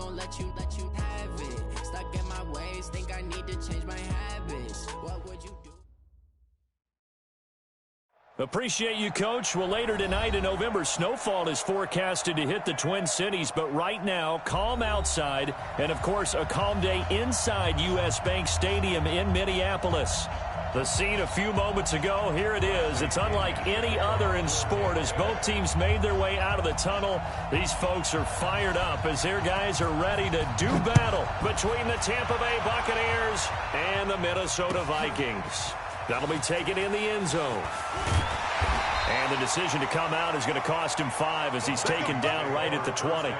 won't let you have it. Stuck in my ways, think I need to change my habits. What would you do? Appreciate you, Coach. Well, later tonight in November, snowfall is forecasted to hit the Twin Cities. But right now, calm outside. And, of course, a calm day inside U.S. Bank Stadium in Minneapolis. The scene a few moments ago, here it is. It's unlike any other in sport as both teams made their way out of the tunnel. These folks are fired up as their guys are ready to do battle between the Tampa Bay Buccaneers and the Minnesota Vikings. That'll be taken in the end zone. And the decision to come out is going to cost him 5 as he's taken down right at the 20.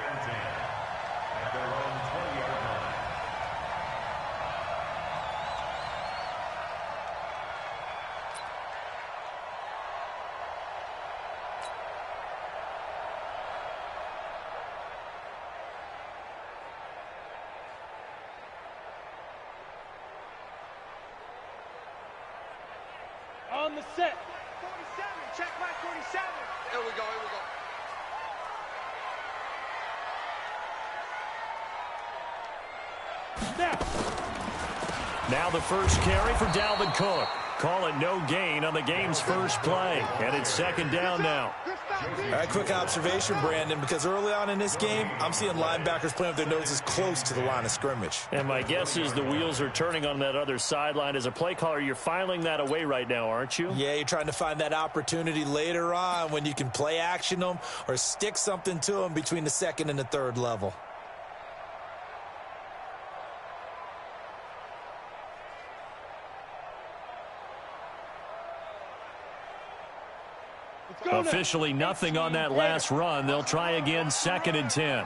On the set. 47, check my 47. Here we go, Now the first carry for Dalvin Cook. Call it no gain on the game's first play. And it's second down now. All right, quick observation, Brandon, because early on in this game, I'm seeing linebackers playing with their noses close to the line of scrimmage. And my guess is the wheels are turning on that other sideline. As a play caller, you're filing that away right now, aren't you? Yeah, you're trying to find that opportunity later on when you can play action them or stick something to them between the second and the third level. Officially nothing on that last run. They'll try again, second and 10.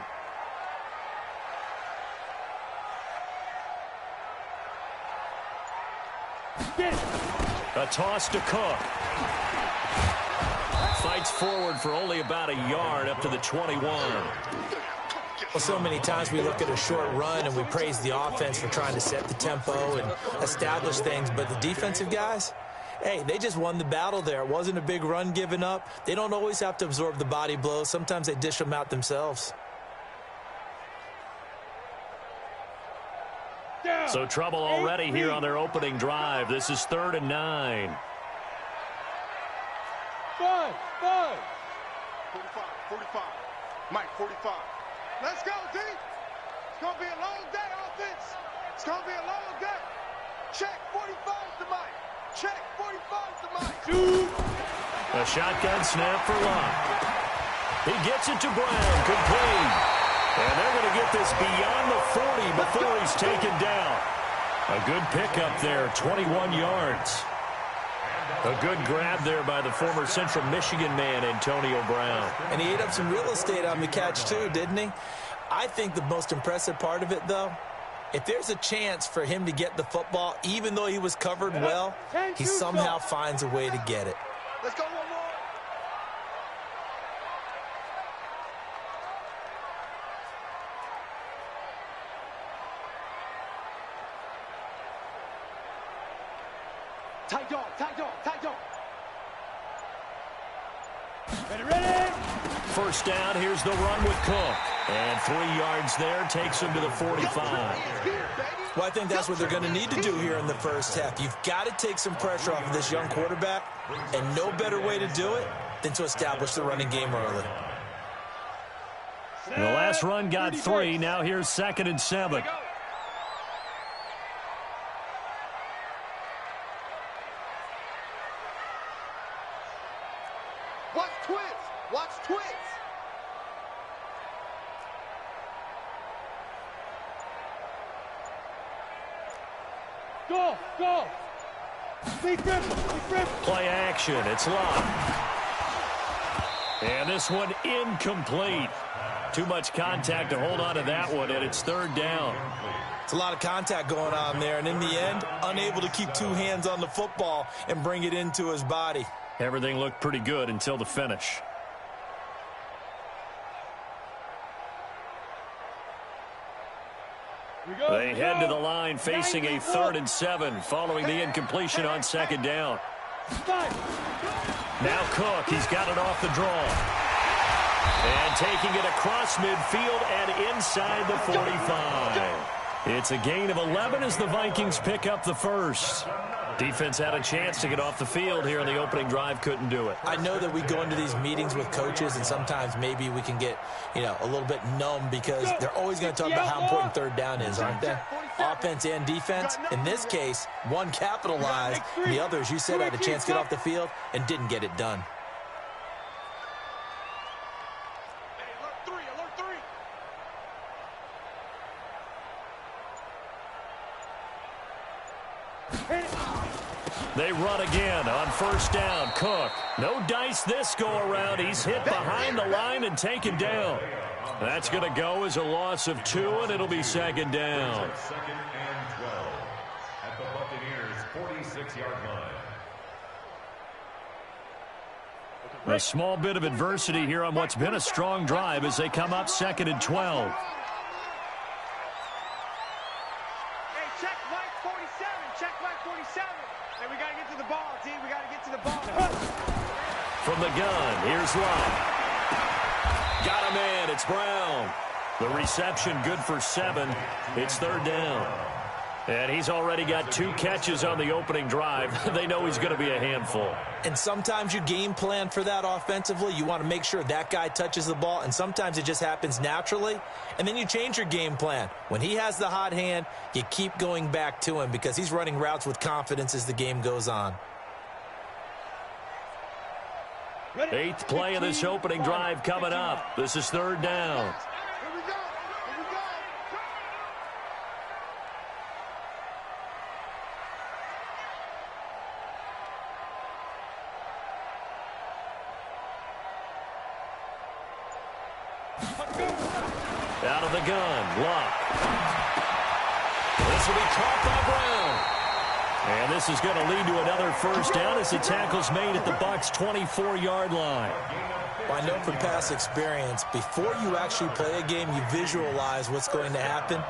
A toss to Cook. Fights forward for only about a yard up to the 21. Well, so many times we look at a short run and we praise the offense for trying to set the tempo and establish things, but the defensive guys, hey, they just won the battle there. It wasn't a big run given up. They don't always have to absorb the body blows. Sometimes they dish them out themselves. So trouble already here on their opening drive. This is 3rd and 9. 5. 45. Mike, 45. Let's go, D. It's going to be a long day, offense. It's going to be a long day. Check 45 to Mike. Check 45 to Mike. A shotgun snap for Locke. He gets it to Brown, complete. And they're going to get this beyond the 40 before he's taken down. A good pickup there, 21 yards. A good grab there by the former Central Michigan man, Antonio Brown. And he ate up some real estate on the catch too, didn't he? I think the most impressive part of it, though, if there's a chance for him to get the football, even though he was covered well, he somehow finds a way to get it. Let's go one more. Tight dog. Ready. First down, here's the run with Cook. And 3 yards there takes him to the 45. Well, I think that's what they're going to need to do here in the first half. You've got to take some pressure off of this young quarterback, and no better way to do it than to establish the running game early. The last run got 3. Now here's 2nd and 7. Watch twist. Go. Be grip. Play action. It's locked. And this one incomplete. Too much contact to hold on to that one, and it's 3rd down. It's a lot of contact going on there, and in the end, unable to keep 2 hands on the football and bring it into his body. Everything looked pretty good until the finish. They head to the line facing a 3rd and 7 following the incompletion on 2nd down. Now Cook, he's got it off the draw. And taking it across midfield and inside the 45. It's a gain of 11 as the Vikings pick up the first. Defense had a chance to get off the field here in the opening drive, couldn't do it. I know that we go into these meetings with coaches, and sometimes maybe we can get, a little bit numb because they're always going to talk about how important third down is, aren't they? Offense and defense. In this case, one capitalized, and the other, as you said, had a chance to get off the field and didn't get it done. They run again on first down. Cook. No dice this go-around. He's hit behind the line and taken down. That's going to go as a loss of 2, and it'll be second down. Second and 12 at the Buccaneers' 46-yard line. A small bit of adversity here on what's been a strong drive as they come up second and 12. Hey, check Mike 47. Check Mike 47. Hey, we got to get to the ball, team. We got to get to the ball. From the gun, here's Love. Got a man. It's Brown. The reception good for 7. It's third down. And he's already got 2 catches on the opening drive. They know he's going to be a handful. And sometimes you game plan for that offensively. You want to make sure that guy touches the ball, and sometimes it just happens naturally. And then you change your game plan. When he has the hot hand, you keep going back to him because he's running routes with confidence as the game goes on. 8th play of this opening drive coming up. This is third down. Here we go. Here we go. Out of the gun, Luck. This will be caught by Brown. And this is going to lead to another first down as the tackle's made at the Bucs' 24-yard line. Well, I know from past experience, before you actually play a game, you visualize what's going to happen.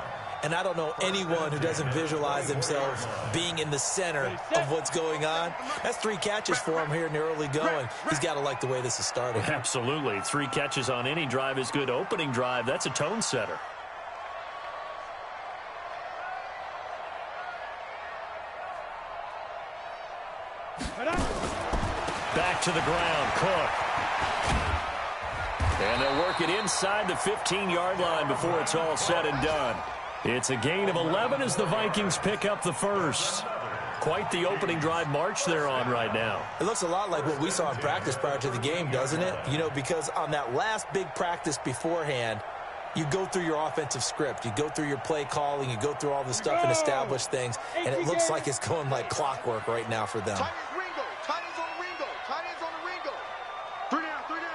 And I don't know anyone who doesn't visualize themselves being in the center of what's going on. That's 3 catches for him here in the early going. He's got to like the way this is starting. Absolutely. 3 catches on any drive is good. Opening drive, that's a tone setter. Back to the ground, Cook. And they'll work it inside the 15-yard line before it's all said and done. It's a gain of 11 as the Vikings pick up the first. Quite the opening drive march they're on right now. It looks a lot like what we saw in practice prior to the game, doesn't it? Because on that last big practice beforehand, you go through your offensive script. You go through your play calling. You go through all the stuff and establish things. And it looks like it's going like clockwork right now for them. Tight ends on the Ringo. Tight ends on the Ringo. 3 down, 3 down.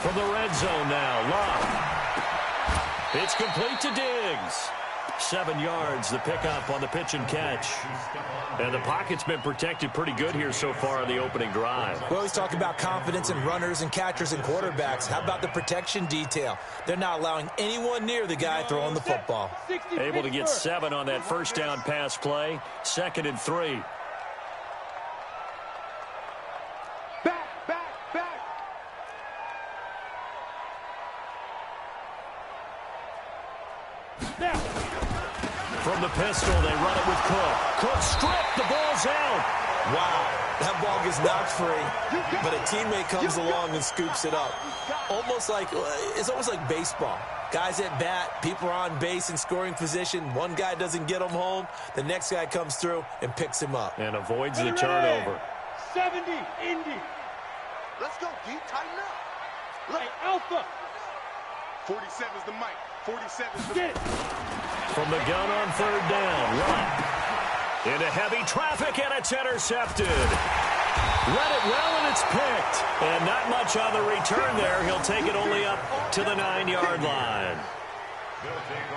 From the red zone now, Love. It's complete to Diggs. 7 yards, the pickup on the pitch and catch. And the pocket's been protected pretty good here so far on the opening drive. We always talk about confidence in runners and catchers and quarterbacks. How about the protection detail? They're not allowing anyone near the guy throwing the football. Able to get 7 on that first down pass play. 2nd and 3. From the pistol, they run it with Cook. Cook stripped, the ball's out. Wow, that ball gets knocked free, but a teammate comes along and scoops it up. It's almost like baseball. Guys at bat, people are on base in scoring position. One guy doesn't get him home. The next guy comes through and picks him up. And avoids the turnover. 70, Indy. Let's go, D. Tighten up. Hey, Alpha. 47's the mic. 47's the Get it. From the gun on third down, Luck. Into heavy traffic, and it's intercepted. Read it well, and it's picked. And not much on the return there. He'll take it only up to the 9-yard line.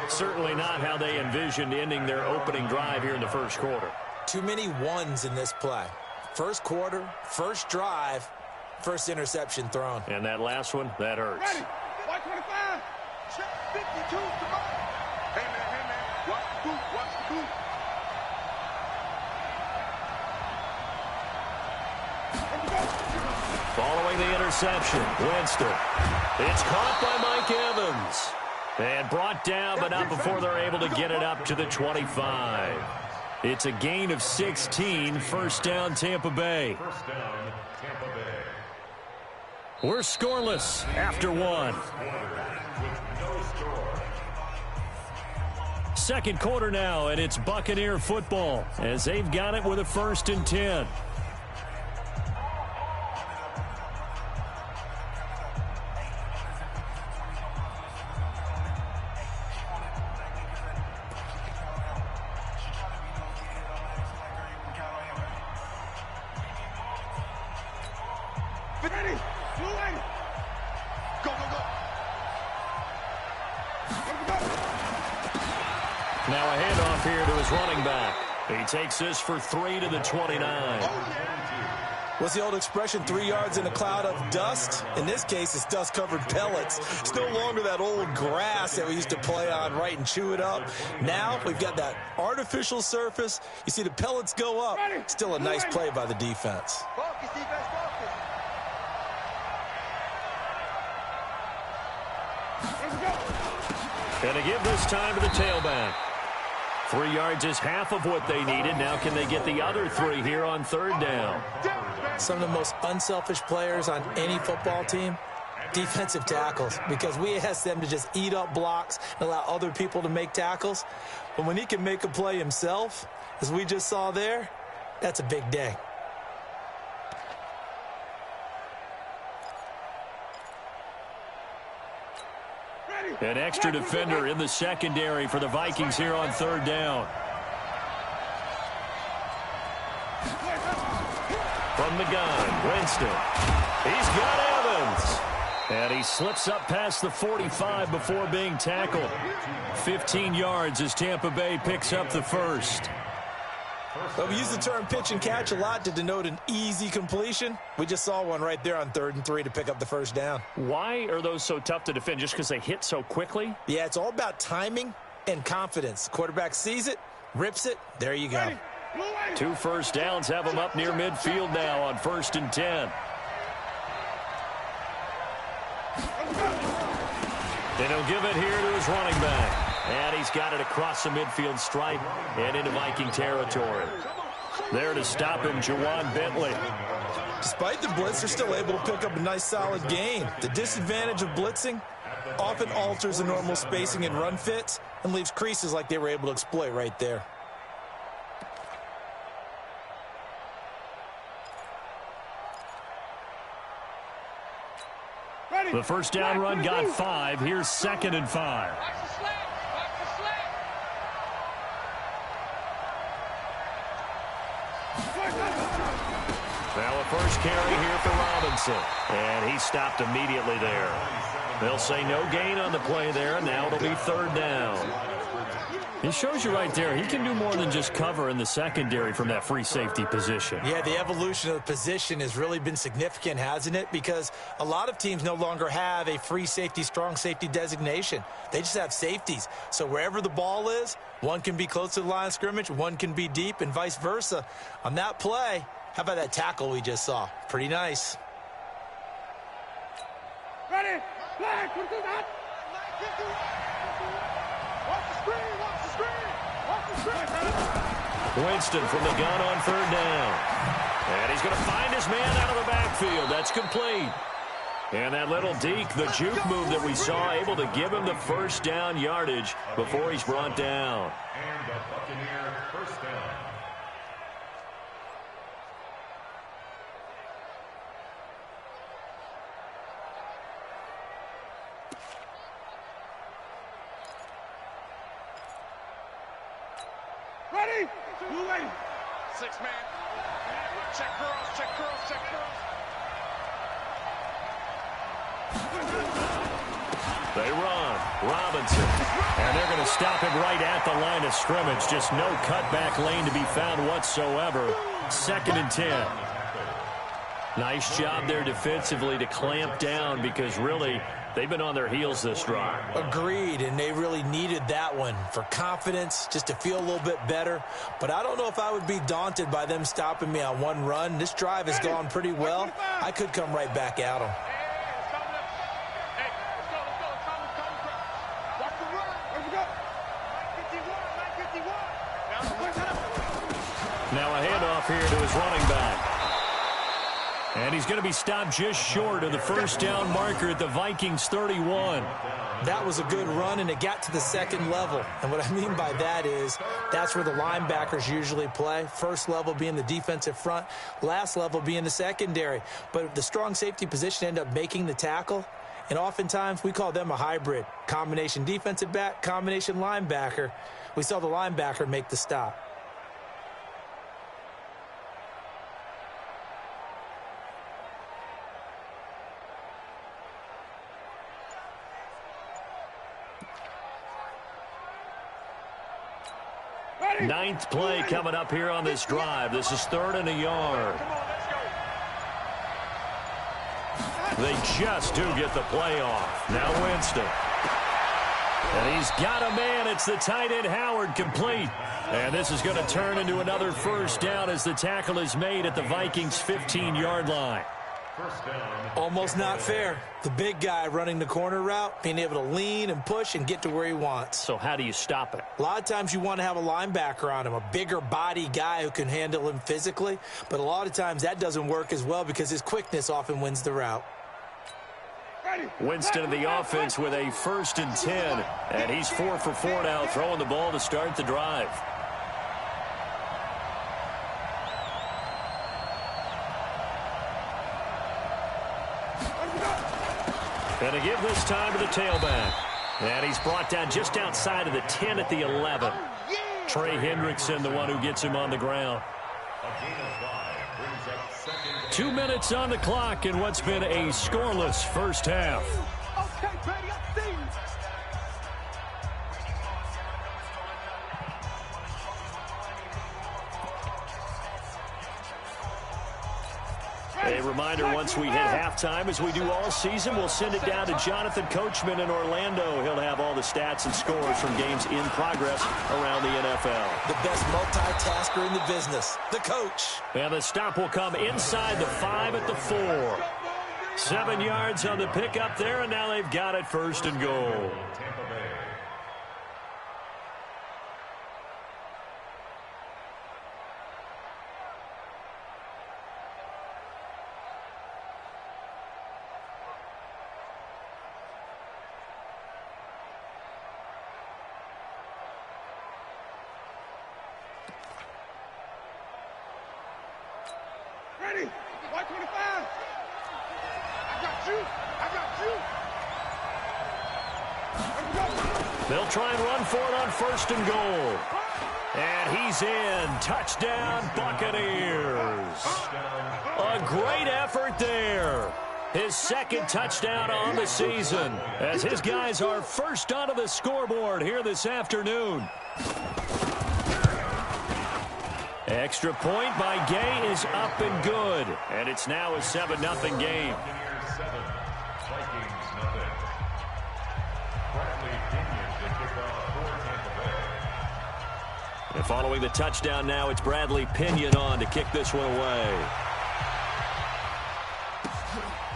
Certainly not how they envisioned ending their opening drive here in the first quarter. Too many ones in this play. First quarter, first drive, first interception thrown. And that last one, that hurts. Ready. White 25. check 52's the mic. Hey, man. Watch the boot. Watch the boot. Following the interception, Winston. It's caught by Mike Evans. And brought down, but not before they're able to get it up to the 25. It's a gain of 16, first down Tampa Bay. First down, Tampa Bay. We're scoreless after one. Second quarter now, and it's Buccaneer football as they've got it with a 1st and 10. Ready. Go, go, go. Now a handoff here to his running back. He takes this for 3 to the 29. What's the old expression, 3 yards in a cloud of dust? In this case, it's dust-covered pellets. It's no longer that old grass that we used to play on, right, and chew it up. Now we've got that artificial surface. You see the pellets go up. Still a nice play by the defense. Focus, defense, focus. And to give this time to the tailback. 3 yards is half of what they needed. Now can they get the other 3 here on 3rd down? Some of the most unselfish players on any football team, defensive tackles, because we ask them to just eat up blocks and allow other people to make tackles. But when he can make a play himself, as we just saw there, that's a big day. An extra defender in the secondary for the Vikings here on 3rd down. From the gun, Winston. He's got Evans. And he slips up past the 45 before being tackled. 15 yards as Tampa Bay picks up the first. Well, we use the term pitch and catch a lot to denote an easy completion. We just saw one right there on 3rd and 3 to pick up the first down. Why are those so tough to defend? Just because they hit so quickly? Yeah, it's all about timing and confidence. Quarterback sees it, rips it, there you go. 2 first downs have them up near midfield now on 1st and 10. And he'll give it here to his running back. And he's got it across the midfield stripe and into Viking territory. There to stop him, Juwan Bentley. Despite the blitz, they're still able to pick up a nice solid gain. The disadvantage of blitzing often alters the normal spacing and run fits and leaves creases like they were able to exploit right there. The first down run got 5. Here's 2nd and 5. Now a first carry here for Robinson. And he stopped immediately there. They'll say no gain on the play there. Now it'll be 3rd down. It shows you right there, he can do more than just cover in the secondary from that free safety position. Yeah, the evolution of the position has really been significant, hasn't it? Because a lot of teams no longer have a free safety, strong safety designation. They just have safeties. So wherever the ball is, one can be close to the line of scrimmage, one can be deep, and vice versa. On that play, how about that tackle we just saw? Pretty nice. Ready. Flag. Watch the screen. Watch the screen. Watch the screen. Winston from the gun on 3rd down. And he's going to find his man out of the backfield. That's complete. And that little deke, the juke move that we saw, able to give him the first down yardage before he's brought down. And the Buccaneer first down. Ready. Blue lane. 6-man. Check curls, check curls, check curls. They run. Robinson. And they're going to stop him right at the line of scrimmage. Just no cutback lane to be found whatsoever. 2nd and 10. Nice job there defensively to clamp down because really They've been on their heels this drive. Agreed, and they really needed that one for confidence, just to feel a little bit better. But I don't know if I would be daunted by them stopping me on one run. This drive has gone pretty well. I could come right back at them. Now a handoff here to his running back. And he's going to be stopped just short of the first down marker at the Vikings 31. That was a good run, and it got to the second level. And what I mean by that is that's where the linebackers usually play. First level being the defensive front, last level being the secondary. But the strong safety position ended up making the tackle. And oftentimes we call them a hybrid. Combination defensive back, combination linebacker. We saw the linebacker make the stop. Ninth play coming up here on this drive. This is 3rd and a yard. They just do get the play off. Now Winston. And he's got a man. It's the tight end Howard, complete. And this is going to turn into another first down as the tackle is made at the Vikings 15-yard line. Almost not fair. The big guy running the corner route, being able to lean and push and get to where he wants. So how do you stop it? A lot of times you want to have a linebacker on him, a bigger body guy who can handle him physically. But a lot of times that doesn't work as well because his quickness often wins the route. Winston of the offense with a 1st and 10. And he's 4 for 4 now, throwing the ball to start the drive. And a give this time to the tailback. And he's brought down just outside of the 10 at the 11. Trey Hendrickson, the one who gets him on the ground. 2 minutes on the clock in what's been a scoreless first half. Okay, Brady, I see you. A reminder, once we hit halftime, as we do all season, we'll send it down to Jonathan Coachman in Orlando. He'll have all the stats and scores from games in progress around the NFL. The best multitasker in the business, the coach. And the stop will come inside the 5 at the 4. 7 yards on the pickup there, and now they've got it 1st and goal. Ready? 125. I got you. They'll try and run for it on 1st and goal. And he's in. Touchdown, Buccaneers. A great effort there. His 2nd touchdown on the season, as his guys are first onto the scoreboard here this afternoon. Extra point by Gay is up and good. And it's now a 7-0 game. And following the touchdown now, it's Bradley Pinion on to kick this one away.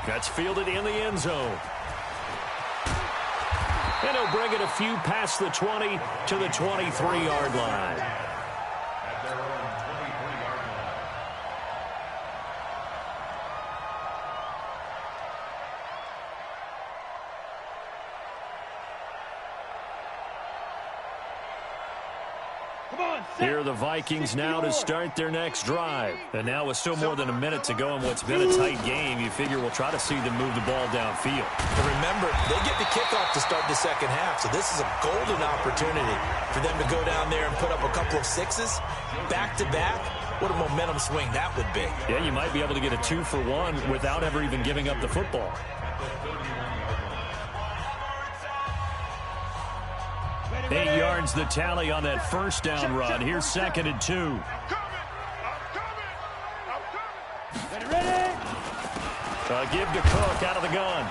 That's fielded in the end zone. And he'll bring it a few past the 20 to the 23-yard line. Here are the Vikings now to start their next drive. And now with still more than a minute to go in what's been a tight game, you figure we'll try to see them move the ball downfield. And remember, they get the kickoff to start the second half, so this is a golden opportunity for them to go down there and put up a couple of sixes back-to-back. What a momentum swing that would be. Yeah, you might be able to get a 2-for-1 without ever even giving up the football. 8 yards the tally on that first down run. Here's 2nd and 2. Ready? Give to Cook out of the gun.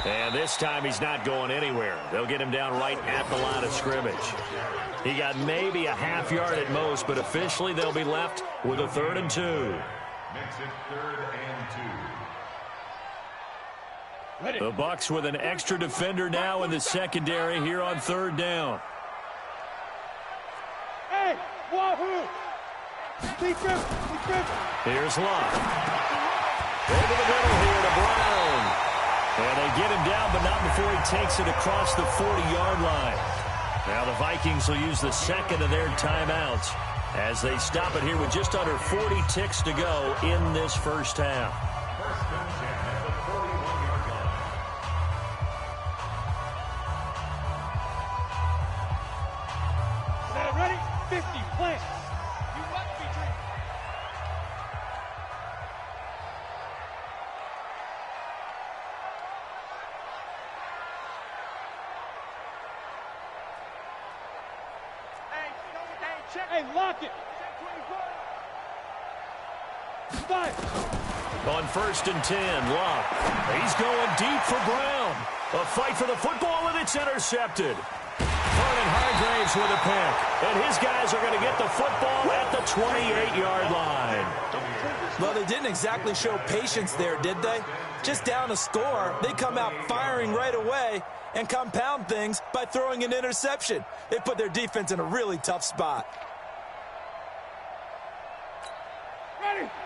And this time he's not going anywhere. They'll get him down right at the line of scrimmage. He got maybe a half yard at most, but officially they'll be left with a 3rd and 2. Makes it 3rd and 2. The Bucs with an extra defender now in the secondary here on 3rd down. Hey, wahoo! Here's Love. Over the middle here to Brown. And they get him down, but not before he takes it across the 40-yard line. Now the Vikings will use the second of their timeouts as they stop it here with just under 40 ticks to go in this first half. First and 10 at the 41-yard line. Ready? 50, plant. You must be dreaming. Hey, lock it. Start. On 1st and 10, Love. He's going deep for Brown. A fight for the football, and it's intercepted. Vernon Hargraves with a pick. And his guys are going to get the football at the 28-yard line. Well, they didn't exactly show patience there, did they? Just down a score, they come out firing right away and compound things by throwing an interception. They put their defense in a really tough spot.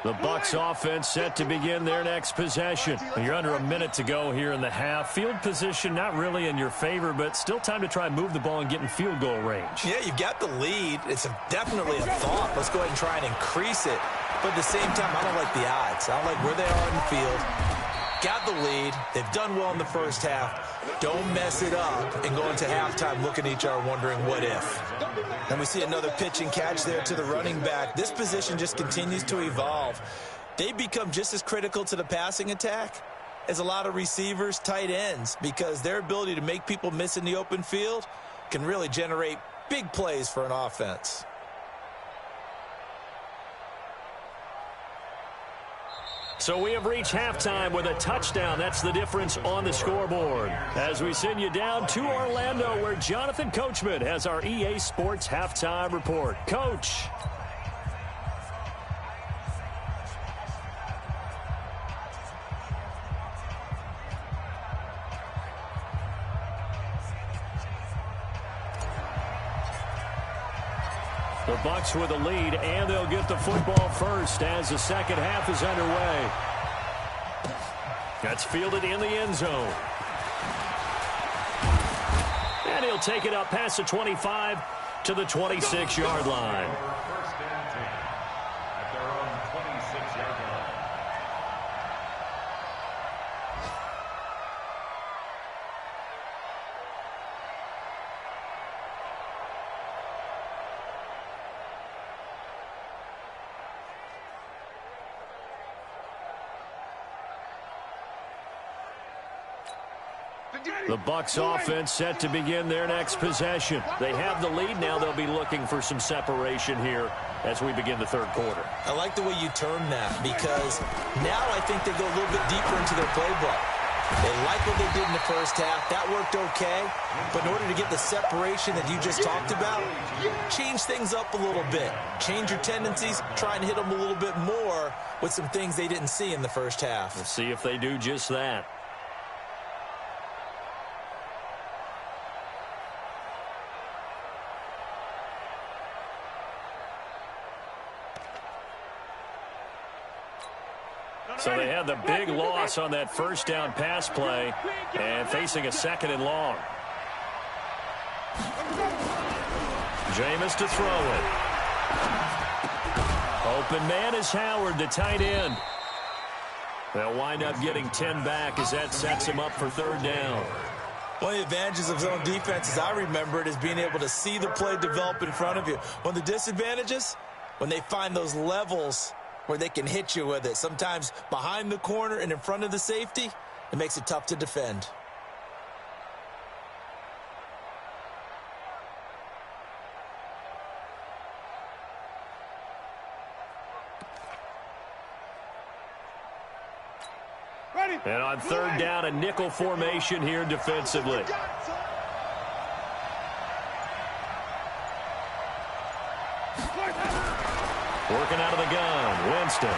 The Bucs offense set to begin their next possession. You're under a minute to go here in the half. Field position not really in your favor, but still time to try and move the ball and get in field goal range. Yeah, you've got the lead. It's definitely a thought. Let's go ahead and try and increase it. But at the same time, I don't like the odds. I don't like where they are in the field. Got the lead. They've done well in the first half. Don't mess it up and go into halftime looking at each other wondering what if. And we see another pitch and catch there to the running back. This position just continues to evolve. They become just as critical to the passing attack as a lot of receivers, tight ends, because their ability to make people miss in the open field can really generate big plays for an offense. So we have reached halftime with a touchdown. That's the difference on the scoreboard. As we send you down to Orlando, where Jonathan Coachman has our EA Sports Halftime Report. Coach. The Bucs with a lead, and they'll get the football first as the second half is underway. That's fielded in the end zone. And he'll take it up past the 25 to the 26-yard line. First and 10 at their own 26-yard line. The Bucs offense set to begin their next possession. They have the lead. Now they'll be looking for some separation here as we begin the third quarter. I like the way you term that, because now I think they go a little bit deeper into their playbook. They like what they did in the first half. That worked okay. But in order to get the separation that you just talked about, change things up a little bit. Change your tendencies. Try and hit them a little bit more with some things they didn't see in the first half. Let's see if they do just that. So they had the big loss on that first down pass play and facing a second and long. Jameis to throw it. Open man is Howard, the tight end. They'll wind up getting 10 back as that sets him up for third down. One of the advantages of zone defense, as I remember it, is being able to see the play develop in front of you. One of the disadvantages, when they find those levels where they can hit you with it. Sometimes behind the corner and in front of the safety, it makes it tough to defend. And on third down, a nickel formation here defensively. Working out of the gun, Winston.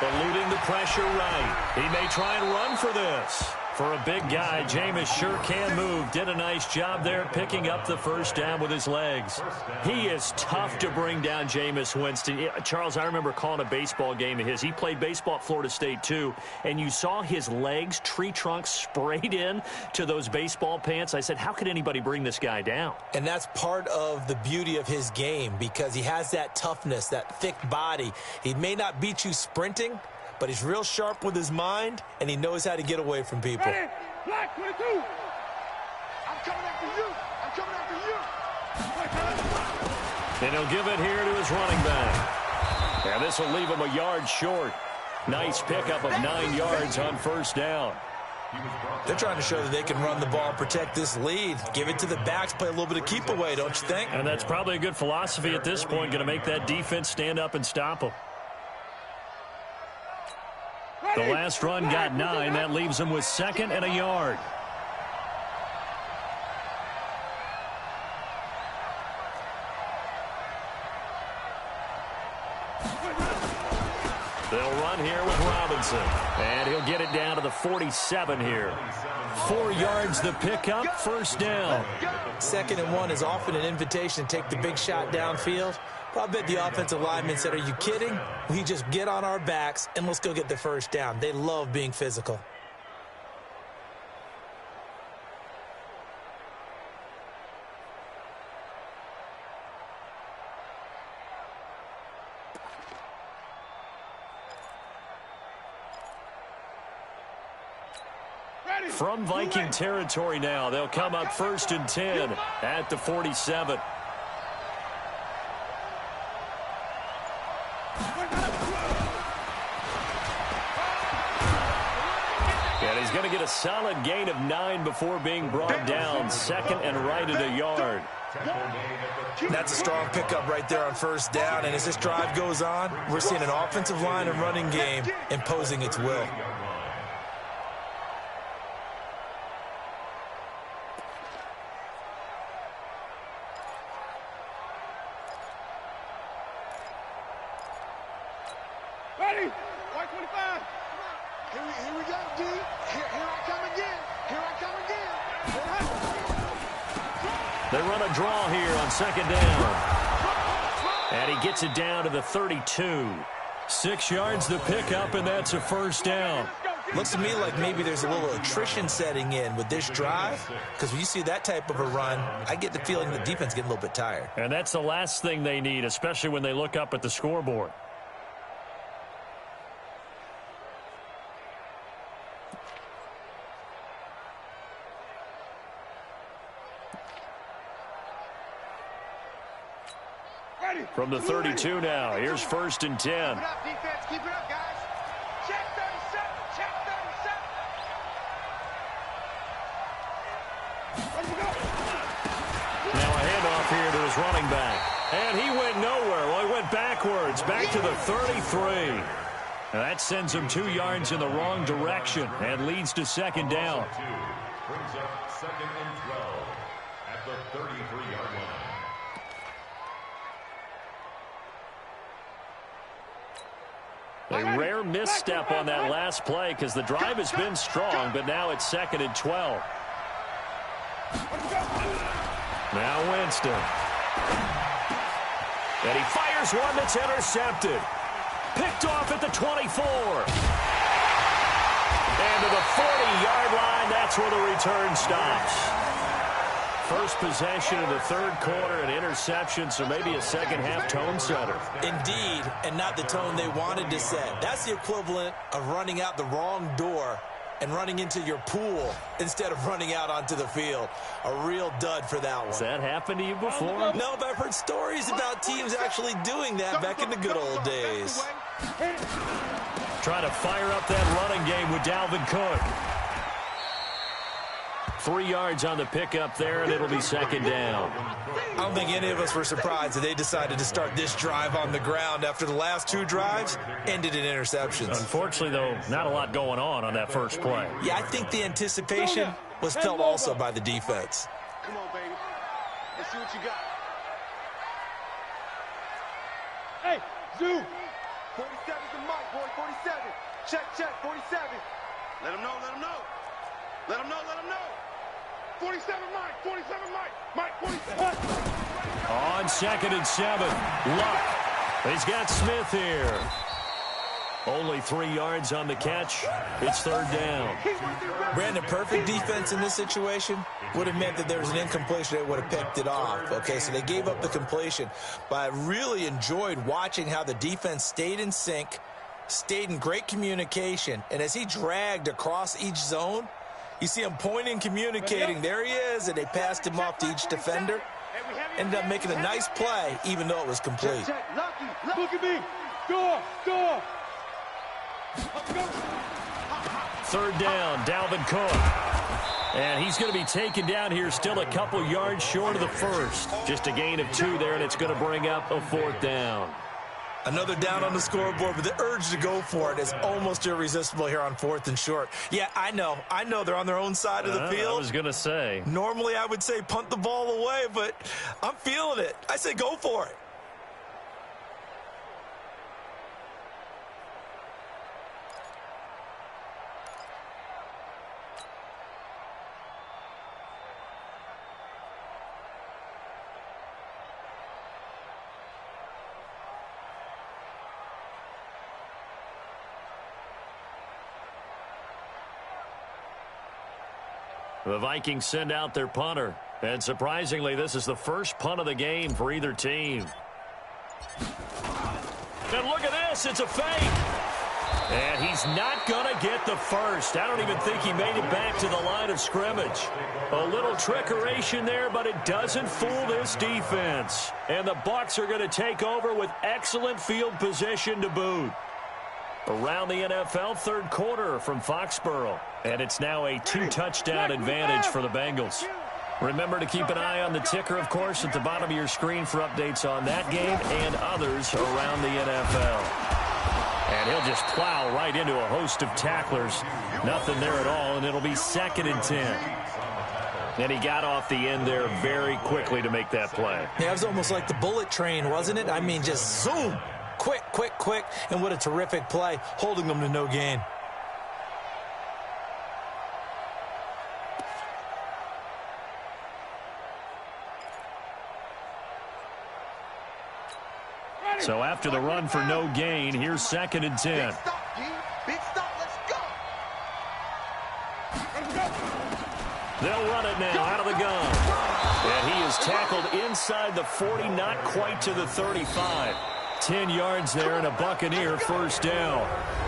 Eluding the pressure right. He may try and run for this. For a big guy, Jameis sure can move. Did a nice job there picking up the first down with his legs. He is tough to bring down, Jameis Winston. Charles, I remember calling a baseball game of his. He played baseball at Florida State, too. And you saw his legs, tree trunks sprayed in to those baseball pants. I said, how could anybody bring this guy down? And that's part of the beauty of his game because he has that toughness, that thick body. He may not beat you sprinting, but he's real sharp with his mind, and he knows how to get away from people. Ready? Black 22. I'm coming after you. I'm coming after you. And he'll give it here to his running back. And this will leave him a yard short. Nice pickup of 9 yards on first down. They're trying to show that they can run the ball, protect this lead. Give it to the backs, play a little bit of keep away, don't you think? And that's probably a good philosophy at this point, going to make that defense stand up and stop them. The last run got 9. That leaves him with 2nd and a yard. They'll run here with Robinson. And he'll get it down to the 47 here. 4 yards the pickup, first down. 2nd and 1 is often an invitation to take the big shot downfield. But I bet the offensive lineman said, are you kidding? We just get on our backs and let's go get the first down. They love being physical. From Viking territory now, they'll come up 1st and 10 at the 47. And he's going to get a solid gain of 9 before being brought down. 2nd and right at a yard. That's a strong pickup right there on first down. And as this drive goes on, we're seeing an offensive line and running game imposing its will. Ready? White 25. Here we go, D. Here I come again. Here I come again. They run a draw here on 2nd down. And he gets it down to the 32. 6 yards the pickup, and that's a first down. Looks to me like maybe there's a little attrition setting in with this drive, because when you see that type of a run, I get the feeling the defense getting a little bit tired. And that's the last thing they need, especially when they look up at the scoreboard. From the 32 now, here's 1st and 10. Keep it up, defense. Keep it up, guys. Check 37. Check 37. Now a handoff here to his running back. And he went nowhere. Well, he went backwards, back to the 33. And that sends him 2 yards in the wrong direction and leads to 2nd down. Brings up 2nd and 12 at the 33-yard line. A rare misstep on that last play because the drive has been strong, but now it's 2nd and 12. Now Winston. And he fires one that's intercepted. Picked off at the 24. And to the 40-yard line, that's where the return stops. First possession of the 3rd quarter, an interception, so maybe a second-half tone setter. Indeed, and not the tone they wanted to set. That's the equivalent of running out the wrong door and running into your pool instead of running out onto the field. A real dud for that one. Has that happened to you before? No, but I've heard stories about teams actually doing that back in the good old days. Trying to fire up that running game with Dalvin Cook. 3 yards on the pickup there, and it'll be second down. I don't think any of us were surprised that they decided to start this drive on the ground after the last 2 drives ended in interceptions. Unfortunately, though, not a lot going on that first play. Yeah, I think the anticipation was felt also by the defense. Come on, baby. Let's see what you got. Hey, Zoo. 47's the mic, boy. 47. Check, 47. Let him know, let him know. Let him know, let him know. 47 Mike, 47 Mike, 47. On 2nd and 7, Luck. He's got Smith here. Only 3 yards on the catch. It's 3rd down. Brandon, perfect defense in this situation would have meant that there was an incompletion that would have picked it off. Okay, so they gave up the completion. But I really enjoyed watching how the defense stayed in sync, stayed in great communication, and as he dragged across each zone, you see him pointing, communicating. There he is, and they passed him off to each defender. Ended up making a nice play, even though it was complete. Look at me. Go. 3rd down, Dalvin Cook. And he's going to be taken down here, still a couple yards short of the first. Just a gain of 2 there, and it's going to bring up a 4th down. Another down on the scoreboard, but the urge to go for it is almost irresistible here on 4th and short. Yeah, I know they're on their own side of the field. I was going to say. Normally I would say punt the ball away, but I'm feeling it. I say go for it. The Vikings send out their punter. And surprisingly, this is the first punt of the game for either team. And look at this. It's a fake. And he's not going to get the first. I don't even think he made it back to the line of scrimmage. A little trickeration there, but it doesn't fool this defense. And the Bucs are going to take over with excellent field position to boot. Around the NFL, 3rd quarter from Foxborough. And it's now a 2-touchdown advantage for the Bengals. Remember to keep an eye on the ticker, of course, at the bottom of your screen for updates on that game and others around the NFL. And he'll just plow right into a host of tacklers. Nothing there at all, and it'll be 2nd and 10. And he got off the end there very quickly to make that play. Yeah, it was almost like the bullet train, wasn't it? I mean, just zoom. Quick, and what a terrific play, holding them to no gain. So after the run for no gain, here's 2nd and 10. Big stop, let's go. They'll run it now out of the gun. And he is tackled inside the 40, not quite to the 35. 10 yards there and a Buccaneer 1st down.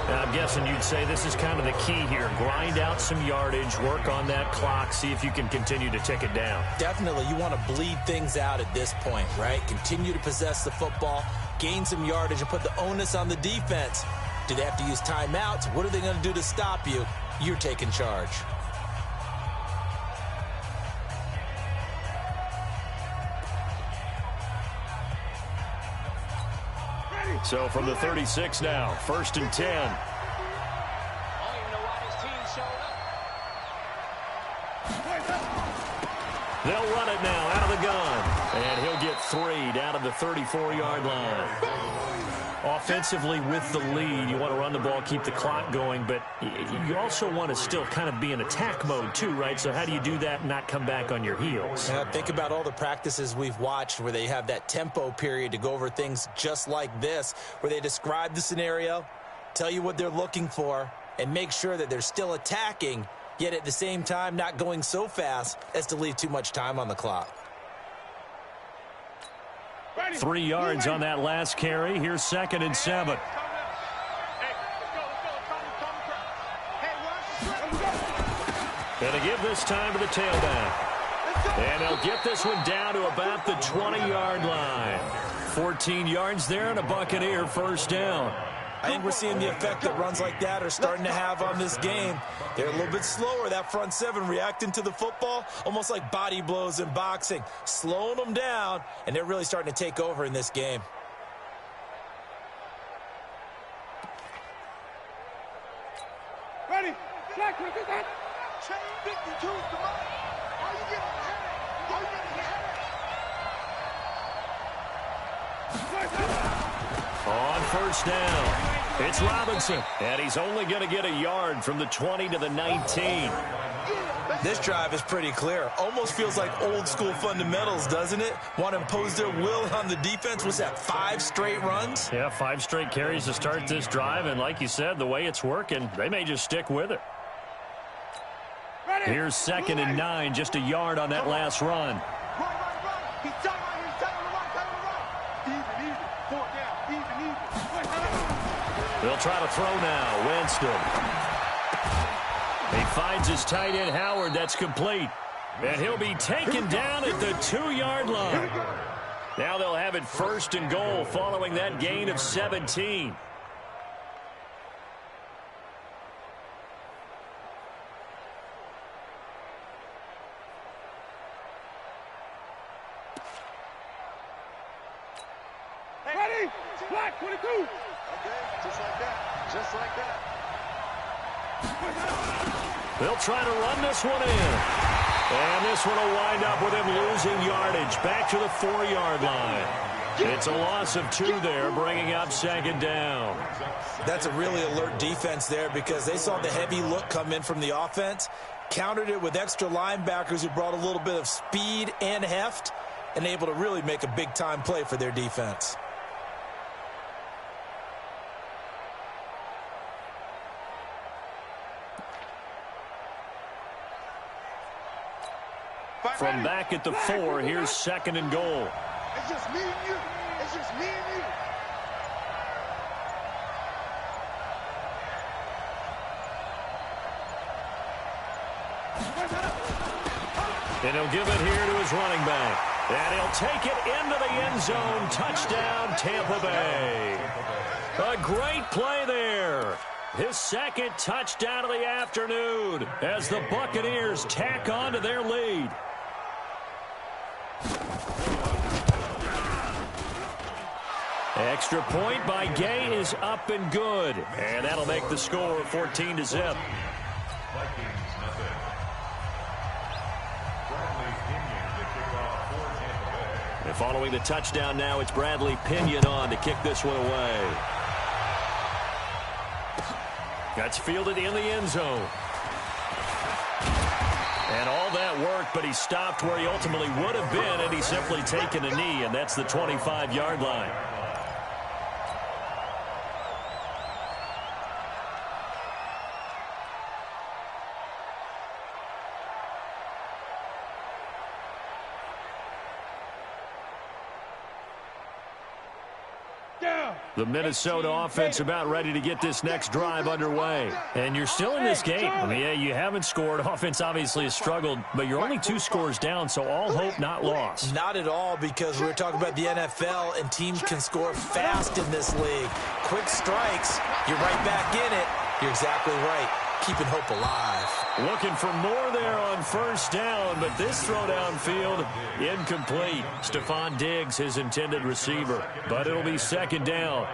Now, I'm guessing you'd say this is kind of the key here. Grind out some yardage, work on that clock, see if you can continue to tick it down. Definitely. You want to bleed things out at this point, right? Continue to possess the football, gain some yardage, and put the onus on the defense. Do they have to use timeouts? What are they going to do to stop you? You're taking charge. So from the 36 now, 1st and 10. They'll run it now out of the gun. And he'll get 3 down to the 34-yard line. Offensively with the lead, you want to run the ball, keep the clock going, but you also want to still kind of be in attack mode too, right? So how do you do that and not come back on your heels? Yeah, think about all the practices we've watched where they have that tempo period to go over things just like this, where they describe the scenario, tell you what they're looking for, and make sure that they're still attacking, yet at the same time not going so fast as to leave too much time on the clock. 3 yards on that last carry. Here's 2nd and 7. Going to give this time to the tailback. And they'll get this one down to about the 20-yard line. 14 yards there and a Buccaneer 1st down. I think we're seeing the effect that runs like that are starting to have on this game. They're a little bit slower, that front seven, reacting to the football, almost like body blows in boxing, slowing them down, and they're really starting to take over in this game. Ready? Black, look at that. Chain 52 is the money. Are you getting a headache? Are you getting a headache? On first down, it's Robinson, and he's only going to get a yard from the 20 to the 19. This drive is pretty clear. Almost feels like old school fundamentals, doesn't it? Want to impose their will on the defense. Was that 5 straight runs? Yeah, 5 straight carries to start this drive, and like you said, the way it's working, they may just stick with it. Here's 2nd and 9, just a yard on that last run. Run. He's tight right here. He's tight on the right. Even. 4th down. Even. They'll try to throw now. Winston. He finds his tight end, Howard. That's complete. And he'll be taken down at the 2-yard line. Now they'll have it 1st and goal following that gain of 17. Ready? Black 22. Okay, just like that. Just like that. They'll try to run this one in. And this one will wind up with him losing yardage back to the 4-yard line. It's a loss of 2 there, bringing up 2nd down. That's a really alert defense there because they saw the heavy look come in from the offense, countered it with extra linebackers who brought a little bit of speed and heft, and able to really make a big-time play for their defense. From back at the 4, here's 2nd and goal. It's just me and you. It's just me and you. And he'll give it here to his running back. And he'll take it into the end zone. Touchdown, Tampa Bay. A great play there. His 2nd touchdown of the afternoon as the Buccaneers tack on to their lead. Extra point by Gay is up and good. And that'll make the score 14-0. And following the touchdown now, it's Bradley Pinion on to kick this one away. That's fielded in the end zone. And all that work, but he stopped where he ultimately would have been, and he's simply taken a knee, and that's the 25-yard line. The Minnesota offense about ready to get this next drive underway. And you're still in this game. I mean, yeah, you haven't scored. Offense obviously has struggled, but you're only 2 scores down, so all hope not lost. Not at all, because we were talking about the NFL, and teams can score fast in this league. Quick strikes, you're right back in it. You're exactly right. Keeping hope alive. Looking for more there on 1st down, but this throw downfield, incomplete. Stephon Diggs, his intended receiver, but it'll be 2nd down.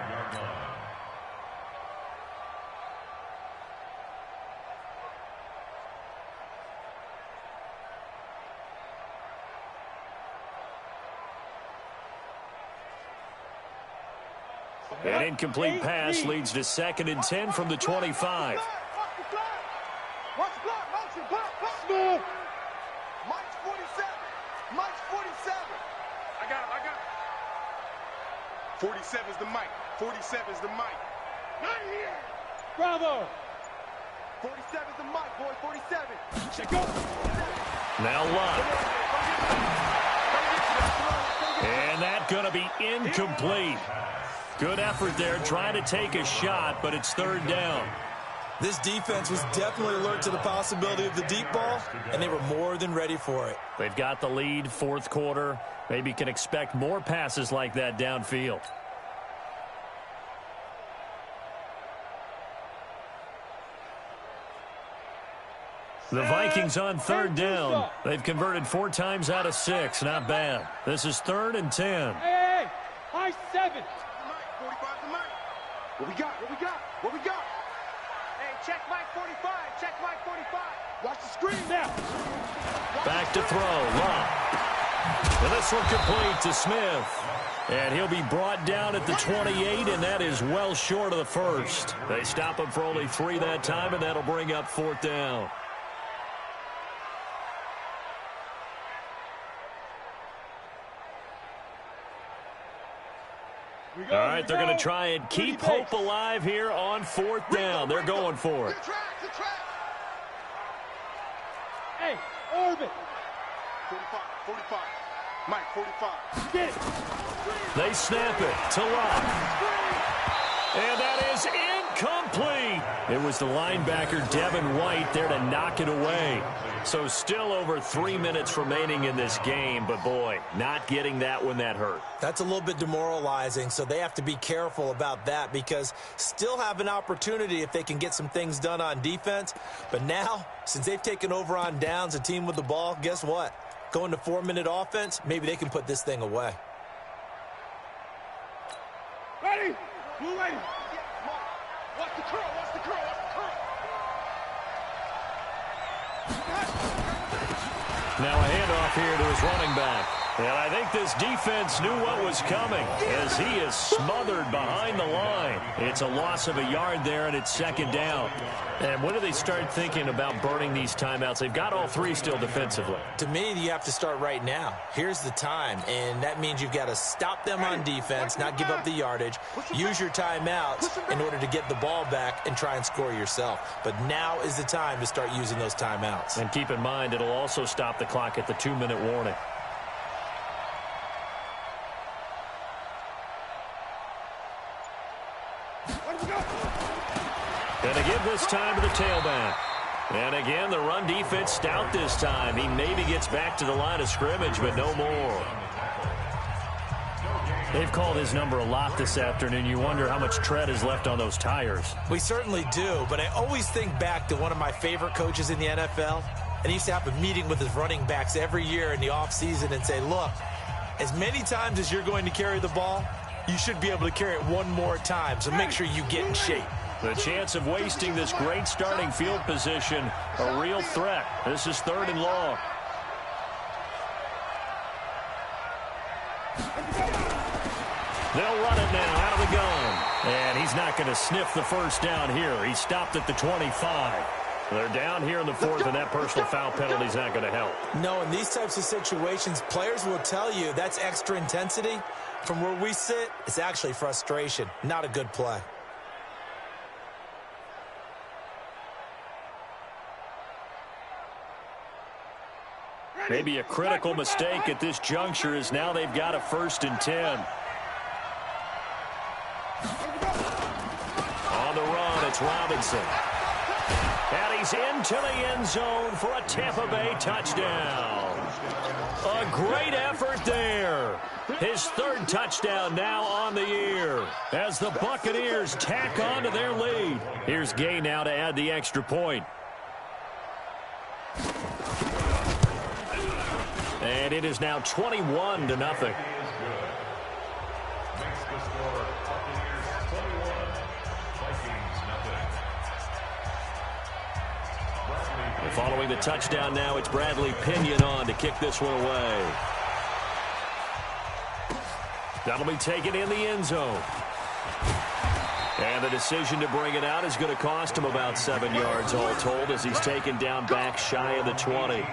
An incomplete pass leads to 2nd and 10 from the 25. Watch the block, motion, block. Mike's 47. Mike's 47. I got him. 47's the Mike. 47's the Mike. Not here. Bravo. 47's the Mike, boy. 47. Check go. Now Luck. And that's going to be incomplete. Good effort there, trying to take a shot, but it's 3rd down. This defense was definitely alert to the possibility of the deep ball, and they were more than ready for it. They've got the lead, 4th quarter. Maybe can expect more passes like that downfield. The Vikings on third down. They've converted 4 times out of 6. Not bad. This is 3rd and 10. Hey, high 7. 45 to Mike. What we got? What we got? What we got? Hey, check Mike 45. Check Mike 45. Watch the screen now. Back to throw. Love. And this one complete to Smith. And he'll be brought down at the 28, and that is well short of the first. They stop him for only 3 that time, and that'll bring up 4th down. All right, they're going to try and keep hope alive here on 4th down. They're going for it. Hey, orbit. 45, 45. Mike, 45. Get it. They snap it to Locke. And that is incomplete. It was the linebacker, Devin White, there to knock it away. So still over 3 minutes remaining in this game, but boy, not getting that one that hurt. That's a little bit demoralizing, so they have to be careful about that because still have an opportunity if they can get some things done on defense. But now, since they've taken over on downs, a team with the ball, guess what? Going to 4-minute offense, maybe they can put this thing away. Ready? You ready? Watch the curl, watch the curl, watch the curl. Now a handoff here to his running back. And I think this defense knew what was coming as he is smothered behind the line. It's a loss of a yard there, and it's 2nd down. And when do they start thinking about burning these timeouts? They've got all 3 still defensively. To me, you have to start right now. Here's the time, and that means you've got to stop them on defense, not give up the yardage, use your timeouts in order to get the ball back and try and score yourself. But now is the time to start using those timeouts. And keep in mind, it'll also stop the clock at the 2-minute warning. And to give this time to the tailback. And again, the run defense stout this time. He maybe gets back to the line of scrimmage, but no more. They've called his number a lot this afternoon. You wonder how much tread is left on those tires. We certainly do, but I always think back to one of my favorite coaches in the NFL. And he used to have a meeting with his running backs every year in the offseason and say, look, as many times as you're going to carry the ball, you should be able to carry it one more time, so make sure you get in shape. The chance of wasting this great starting field position, a real threat. This is 3rd and long. They'll run it now out of the gun. And he's not going to sniff the first down here. He stopped at the 25. They're down here in the 4th, and that personal foul penalty is not going to help. No, in these types of situations, players will tell you that's extra intensity. From where we sit, it's actually frustration. Not a good play. Maybe a critical mistake at this juncture is now they've got a 1st and 10. On the run, it's Robinson. And he's into the end zone for a Tampa Bay touchdown. A great effort there. His 3rd touchdown now on the year as the Buccaneers tack on to their lead. Here's Gay now to add the extra point. And it is now 21-0. Following the touchdown now, it's Bradley Pinion on to kick this one away. That'll be taken in the end zone. And the decision to bring it out is going to cost him about 7 yards all told as he's taken down back shy of the 20.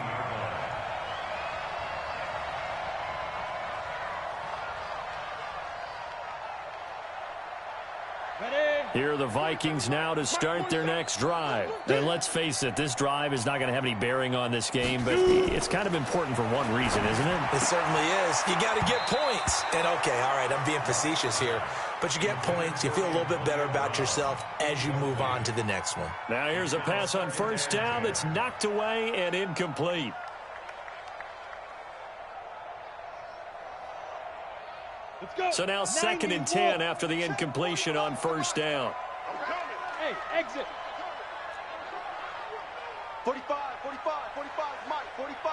Here are the Vikings now to start their next drive. And let's face it, this drive is not going to have any bearing on this game, but it's kind of important for one reason, isn't it? It certainly is. You got to get points. And, okay, all right, I'm being facetious here. But you get points. You feel a little bit better about yourself as you move on to the next one. Now here's a pass on 1st down that's knocked away and incomplete. So now 2nd and 10 after the incompletion on 1st down. Hey, exit. 45, 45, 45 is Mike, 45.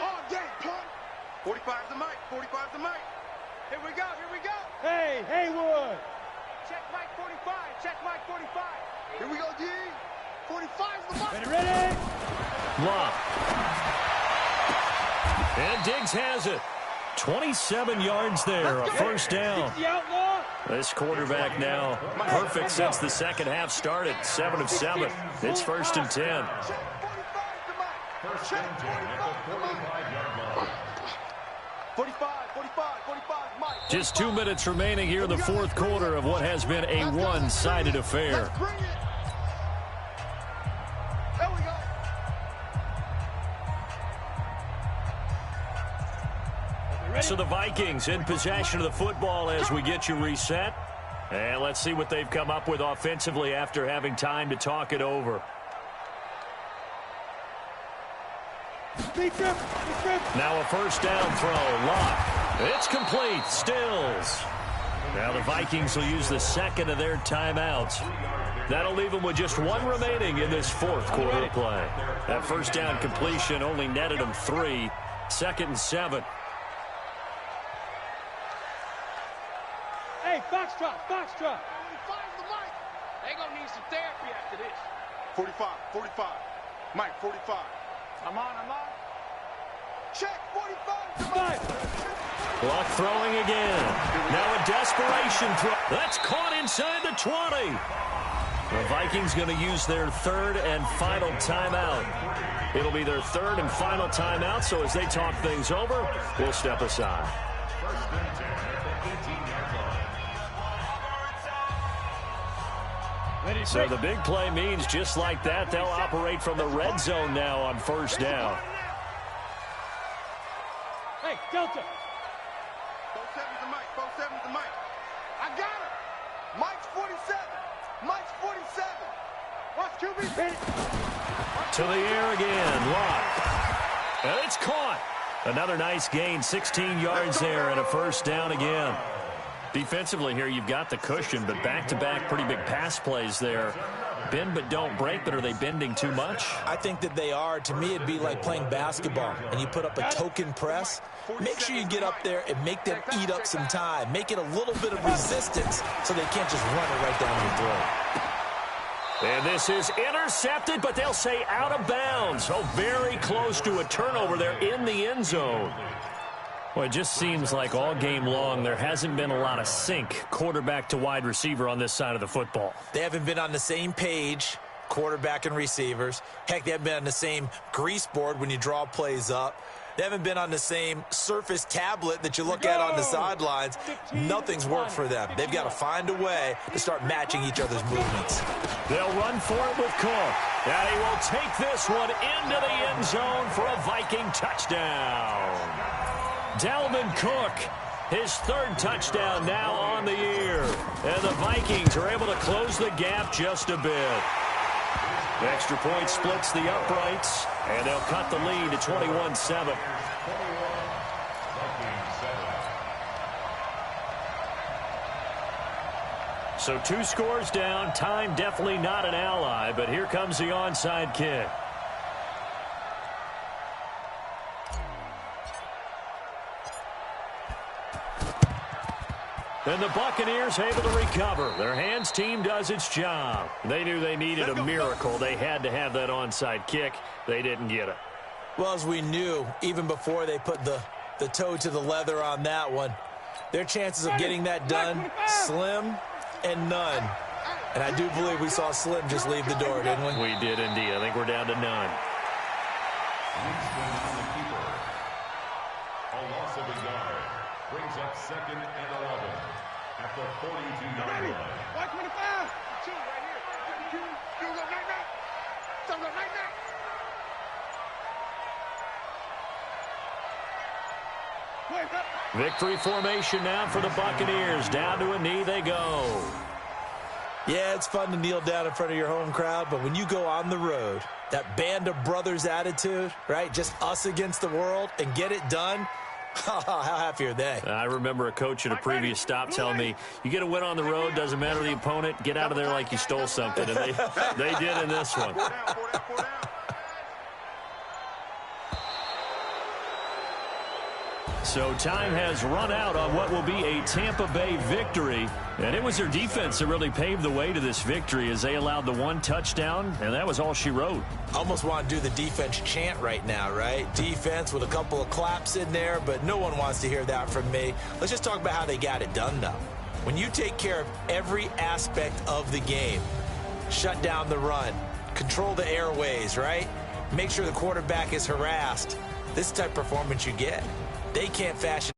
All day, punt. 45 is the Mike, 45 is the Mike. Here we go, here we go. Hey, Haywood. Check Mike 45, check Mike 45. Here we go, D. 45 is the Mike. Ready? Love. And Diggs has it. 27 yards there, a first down. This quarterback now perfect since the second half started. 7 of 7. It's 1st and 10. First and 10 at the 45-yard line. 45, 45, 45, Mike. Just 2 minutes remaining here in the fourth quarter of what has been a one-sided affair. Let's bring it. There we go. So the Vikings in possession of the football as we get you reset. And let's see what they've come up with offensively after having time to talk it over. Now a first down throw. Lock. It's complete. Stills. Now the Vikings will use the second of their timeouts. That'll leave them with just 1 remaining in this fourth quarter of play. That first down completion only netted them 3. 2nd and 7. Hey, Foxtrot, Foxtrot. 45 is the Mike. They gonna need some therapy after this. 45, 45. Mike, 45. I'm on. Check 45 is the Mike. Clock throwing again. Now a desperation throw. That's caught inside the 20. The Vikings going to use their 3rd and final timeout. It'll be their 3rd and final timeout, so as they talk things over, we'll step aside. First and 10 at the 18-yard line. So the big play means just like that, they'll operate from the red zone now on first down. Hey, Delta. 47 is the Mike, 47 is the Mike. I got him. Mike's 47. Mike's 47. Watch QB. To the air again. Lock. And it's caught. Another nice gain. 16 yards there and a first down again. Defensively here, you've got the cushion, but back-to-back pretty big pass plays there. Bend but don't break, but are they bending too much? I think that they are. To me, it'd be like playing basketball, and you put up a token press. Make sure you get up there and make them eat up some time. Make it a little bit of resistance so they can't just run it right down your throat. And this is intercepted, but they'll say out of bounds. Oh, very close to a turnover there in the end zone. Well, it just seems like all game long there hasn't been a lot of sync quarterback to wide receiver on this side of the football. They haven't been on the same page, quarterback and receivers. Heck, they haven't been on the same grease board when you draw plays up. They haven't been on the same Surface tablet that you look at on the sidelines. Nothing's worked for them. They've got to find a way to start matching each other's movements. They'll run for it with Cook. And he will take this one into the end zone for a Viking touchdown. Dalvin Cook, his 3rd touchdown now on the year. And the Vikings are able to close the gap just a bit. The extra point splits the uprights, and they'll cut the lead to 21-7. So 2 scores down. Time definitely not an ally, but here comes the onside kick. And the Buccaneers able to recover. Their hands team does its job. They knew they needed a miracle. They had to have that onside kick. They didn't get it. Well, as we knew, even before they put the toe to the leather on that one, their chances of getting that done, slim and none. And I do believe we saw Slim just leave the door, didn't we? We did indeed. I think we're down to none. A loss of a yard brings up 2nd and 11 at the 42-yard line. Watch 25. 2 right here. 2. You go right now. Don't go right now. Victory formation now for the Buccaneers. Down to a knee they go. Yeah, it's fun to kneel down in front of your home crowd, but when you go on the road, that band of brothers attitude, right, just us against the world, and get it done, how happy are they? I remember a coach at a previous stop telling me, you get a win on the road, doesn't matter the opponent, get out of there like you stole something. And they did in this one. So time has run out on what will be a Tampa Bay victory. And it was their defense that really paved the way to this victory as they allowed the 1 touchdown, and that was all she wrote. Almost want to do the defense chant right now, right? Defense with a couple of claps in there, but no one wants to hear that from me. Let's just talk about how they got it done, though. When you take care of every aspect of the game, shut down the run, control the airways, right? Make sure the quarterback is harassed. This type of performance you get. They can't fashion